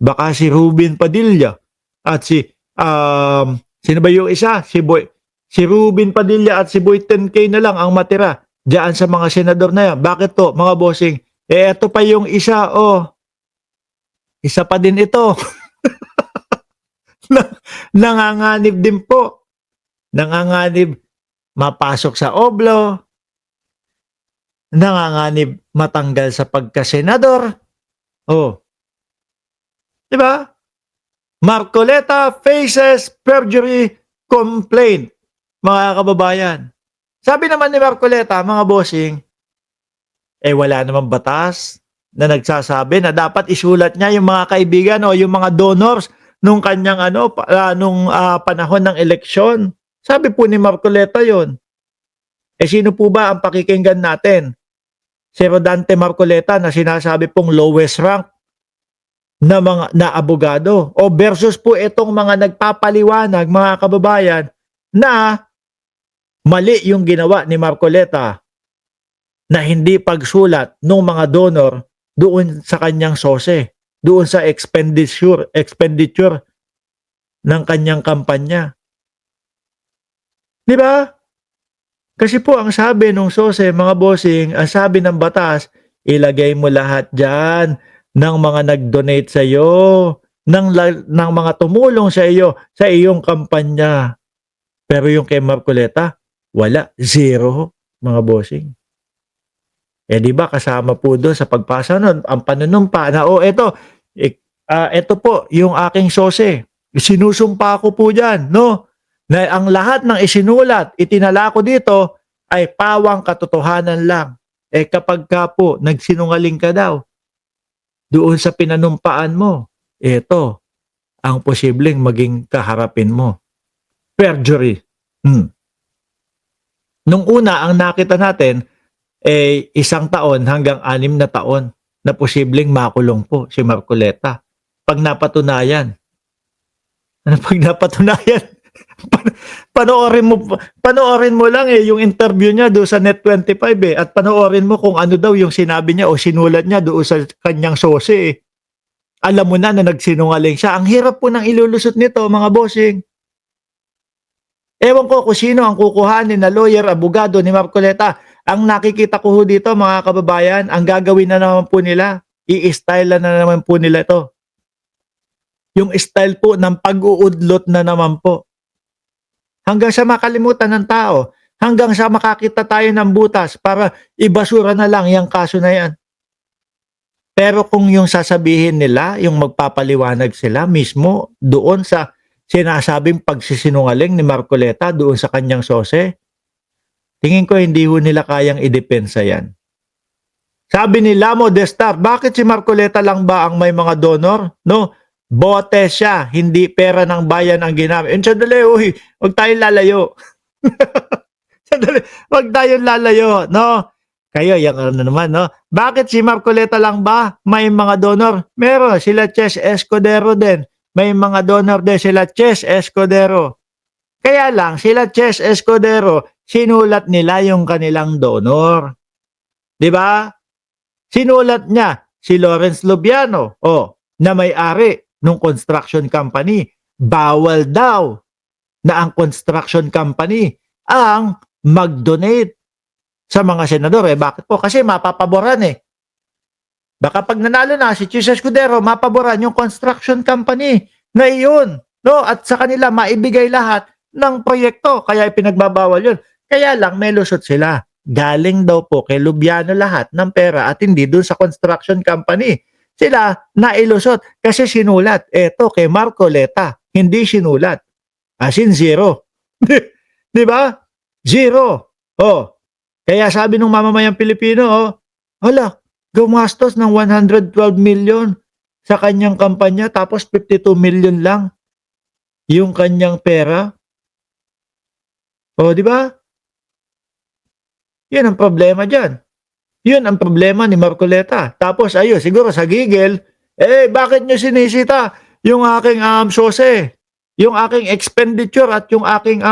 Baka si Ruben Padilla at sino ba yung isa? Si Ruben Padilla at si Boy 10K na lang ang matira diyan sa mga senador na yan. Bakit to, mga bossing? Eto pa yung isa, isa pa din ito. Nanganganib din po. Nanganganib mapasok sa oblo. Nanganganib matanggal sa pagkasenador. Diba? Marcoleta faces perjury complaint, mga kababayan. Sabi naman ni Marcoleta, mga bossing, wala namang batas na nagsasabi na dapat isulat niya yung mga kaibigan o yung mga donors nung kanyang panahon ng eleksyon. Sabi po ni Marcoleta yon. Sino po ba ang pakikinggan natin? Si Rodante Marcoleta na sinasabi pong lowest rank na abogado o versus po itong mga nagpapaliwanag, mga kababayan, na mali yung ginawa ni Marcoleta na hindi pagsulat ng mga donor doon sa kanyang sose, doon sa expenditure ng kanyang kampanya. Di ba? Kasi po ang sabi ng sose, mga bossing, ang sabi ng batas, ilagay mo lahat dyan ng mga nag-donate sa iyo, ng mga tumulong sa iyo, sa iyong kampanya. Pero yung kay Marcoleta, wala, zero, mga bossing. Di ba kasama po doon sa pagpasa nun, ang panunumpa na, ito po yung aking sose. Sinusumpa ko po dyan, no? Na ang lahat ng isinulat, itinala ko dito, ay pawang katotohanan lang. Kapag ka po, nagsinungaling ka daw, doon sa pinanumpaan mo, ito, ang posibleng maging kaharapin mo. Perjury. Nung una, ang nakita natin, 1 taon hanggang 6 na taon na posibleng makulong po si Marcoleta. Pag napatunayan. Panoorin mo lang yung interview niya doon sa Net25 at panoorin mo kung ano daw yung sinabi niya o sinulat niya doon sa kanyang sose. Alam mo na nagsinungaling siya. Ang hirap po ng ilulusot nito, mga bossing. Ewan ko kung sino ang kukuhanin na lawyer, abogado ni Marcoleta. Ang nakikita ko dito, mga kababayan, ang gagawin na naman po nila, i-style na naman po nila ito. Yung style po ng pag-uudlot na naman po. Hanggang sa makalimutan ng tao, hanggang sa makakita tayo ng butas para ibasura na lang yung kaso na yan. Pero kung yung sasabihin nila, yung magpapaliwanag sila mismo doon sa sinasabing pagsisinungaling ni Marcoleta doon sa kanyang sose, tingin ko hindi ho nila kayang idepensa yan. Sabi ni Lamo Destar, bakit si Marcoleta lang ba ang may mga donor? No, bote siya, hindi pera ng bayan ang ginamit. Sandali, huwag tayong lalayo. Sandali, huwag tayong lalayo, no? Kayo, yung ano naman, no? Bakit si Marcoleta lang ba may mga donor? Meron, sila Ches Escudero din. May mga donor din sila Ches Escudero. Kaya lang, sila Ches Escudero, sinulat nila yung kanilang donor. Di ba? Sinulat niya si Lawrence Lubiano, na may-ari ng construction company. Bawal daw na ang construction company ang mag-donate sa mga senador. Bakit po? Kasi mapapaboran Baka pag nanalo na si Ches Escudero, mapaboran yung construction company na iyon. No? At sa kanila, maibigay lahat ng proyekto. Kaya ipinagbabawal yun. Kaya lang, may lusot sila. Galing daw po kay Lubiano lahat ng pera at hindi dun sa construction company. Sila nailusot kasi sinulat. Eto kay Marcoleta, hindi sinulat. As in zero. Di ba? Zero. Kaya sabi ng mamamayang Pilipino, hala, gumastos ng 112 million sa kanyang kampanya tapos 52 million lang yung kanyang pera. Di ba? Yan ang problema dyan. Yun ang problema ni Marcoleta. Tapos siguro sa gigil, bakit nyo sinisita yung aking sose, yung aking expenditure at yung aking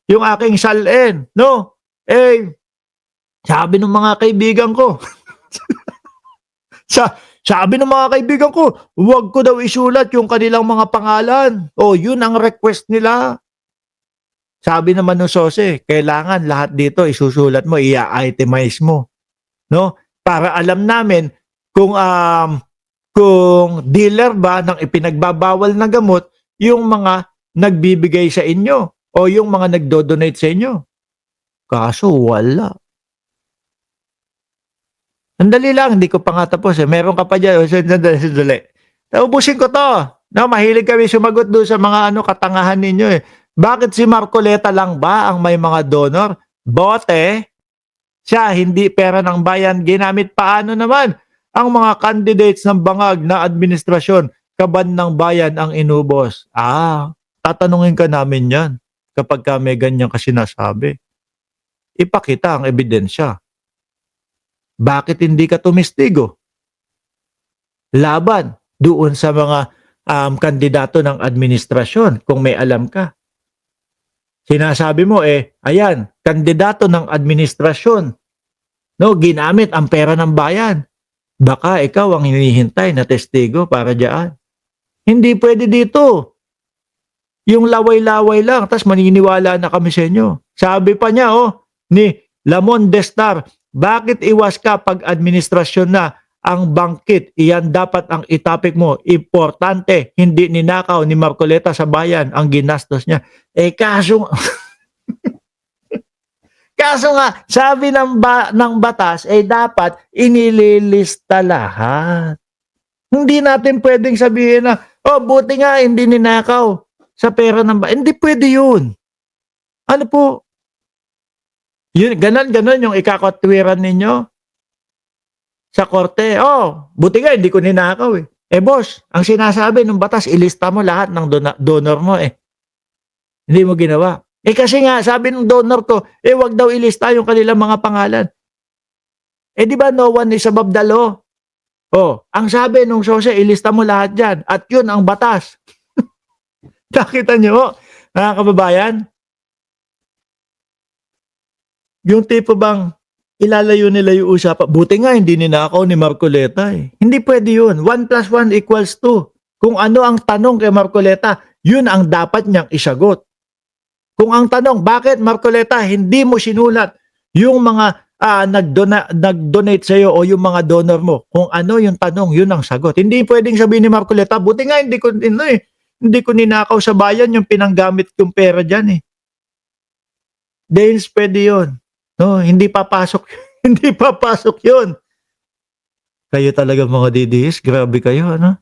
yung aking salin, no? Sabi ng mga kaibigan ko, Sabi ng mga kaibigan ko, huwag ko daw isulat yung kanilang mga pangalan. O, yun ang request nila. Sabi naman ng Sose, kailangan lahat dito isusulat mo, i-itemize mo, no? Para alam namin kung dealer ba ng ipinagbabawal na gamot yung mga nagbibigay sa inyo o yung mga nagdo-donate sa inyo. Kaso wala. Sandali lang, hindi ko pa nga tapos eh. Meron ka pa dyan. Sandali. Naubusin ko to. No, mahilig kami sumagot doon sa mga katangahan ninyo eh. Bakit si Marcoleta lang ba ang may mga donor? Bote, siya, hindi pera ng bayan. Ginamit paano naman ang mga candidates ng bangag na administrasyon, kaban ng bayan ang inubos? Tatanungin ka namin yan kapag ka may ganyan ka sinasabi. Ipakita ang ebidensya. Bakit hindi ka tumistigo? Laban doon sa mga kandidato ng administrasyon kung may alam ka. Sinasabi mo ayan, kandidato ng administrasyon. No, ginamit ang pera ng bayan. Baka ikaw ang hinihintay na testigo para diyan. Hindi pwede dito. Yung laway-laway lang, tas maniniwala na kami sa inyo. Sabi pa niya ni Lamon Destar, bakit iwas ka pag administrasyon na ang bangkit? Iyan dapat ang itapik mo. Importante, hindi ninakaw ni Marcoleta sa bayan ang ginastos niya. Kaso kaso nga, sabi ng batas, dapat inililista lahat. Hindi natin pwedeng sabihin na, buti nga hindi ninakaw sa pera ng bayan. Hindi pwede yun. Ano po? Yun, ganon yung ikakatwiran ninyo sa korte. Buti nga hindi ko ninakaw eh. Boss, ang sinasabi ng batas, ilista mo lahat ng donor mo eh. Hindi mo ginawa. Kasi nga, sabi ng donor ko, wag daw ilista yung kanilang mga pangalan. Di ba no one is above the law? Ang sabi nung Sose, ilista mo lahat dyan. At yun ang batas. Nakita nyo, mga kababayan? Yung tipo bang ilalayo nila yung usapan. Buti nga hindi ninakaw ni Marcoleta eh. Hindi pwede yun. 1 + 1 = 2. Kung ano ang tanong kay Marcoleta, yun ang dapat niyang isagot. Kung ang tanong, bakit Marcoleta hindi mo sinulat yung mga nag-donate sa iyo o yung mga donor mo? Kung ano yung tanong, yun ang sagot. Hindi pwedeng sabihin ni Marcoleta, buti nga hindi ko ninakaw sa bayan yung pinanggamit kong pera dyan eh. Dahil pwede yun. No, hindi papasok. Hindi papasok 'yun. Kayo talaga mga DDS, grabe kayo, ano?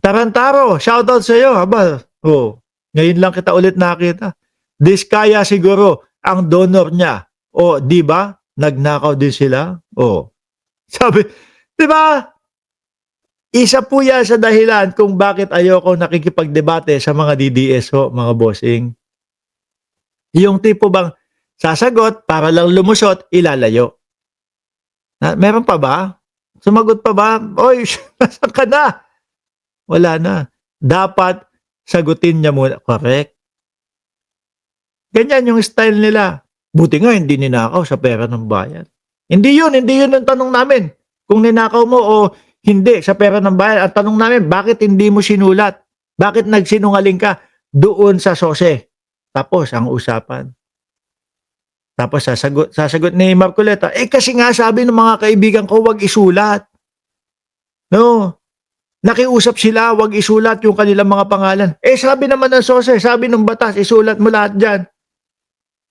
Tarantaro, shoutout sa iyo, haba. Ngayon lang kita ulit nakita. Diskaya siguro ang donor niya. Di ba? Nagnakaw din sila. Sabi, di ba? Isa po yan sa dahilan kung bakit ayoko nakikipagdebate sa mga DDS mga bossing. Yung tipo bang sasagot para lang lumusot, ilalayo. Meron pa ba? Sumagot pa ba? Oy, nasaan ka na? Wala na. Dapat sagutin niya muna. Correct. Ganyan yung style nila. Buti nga hindi ninakaw sa pera ng bayan. Hindi yun ang tanong namin. Kung ninakaw mo o hindi sa pera ng bayan, ang tanong namin, bakit hindi mo sinulat? Bakit nagsinungaling ka doon sa Sose? Tapos ang usapan. Tapos sasagot ni Marcoleta, kasi nga sabi ng mga kaibigan ko, wag isulat. No. Nakiusap sila, wag isulat yung kanilang mga pangalan. Sabi naman ng Sose, sabi ng batas, isulat mo lahat dyan.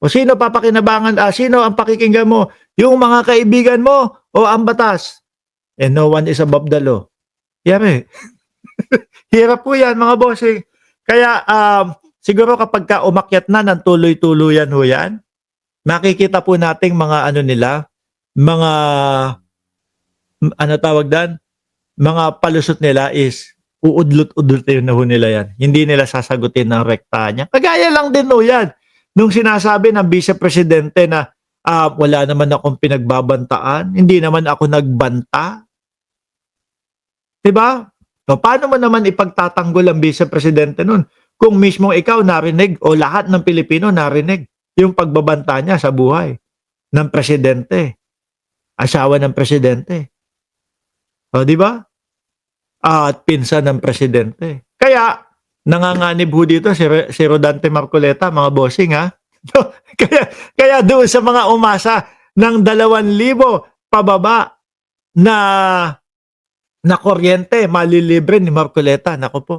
O sino papakinabangan, sino ang pakikinggan mo? Yung mga kaibigan mo o ang batas? No one is above the law. Yari. Hirap po yan, mga bossing. Kaya, siguro kapag ka umakyat na ng tuloy-tuluyan ho yan, makikita po nating mga mga tawag dan, mga palusot nila is uudlot-udlot na ho nila yan. Hindi nila sasagutin ng rekta niya. Kagaya lang din ho yan. Nung sinasabi ng vice-presidente na wala naman akong pinagbabantaan, hindi naman ako nagbanta. Diba? So, paano mo naman ipagtatanggol ang vice-presidente nun? Kung mismo ikaw narinig o lahat ng Pilipino narinig yung pagbabanta niya sa buhay ng presidente, asawa ng presidente. O, di ba? At pinsan ng presidente. Kaya, nanganganib ho dito si Rodante Marcoleta, mga bossing, ha? Kaya doon sa mga umasa ng 2,000 pababa na kuryente malilibre ni Marcoleta, naku po.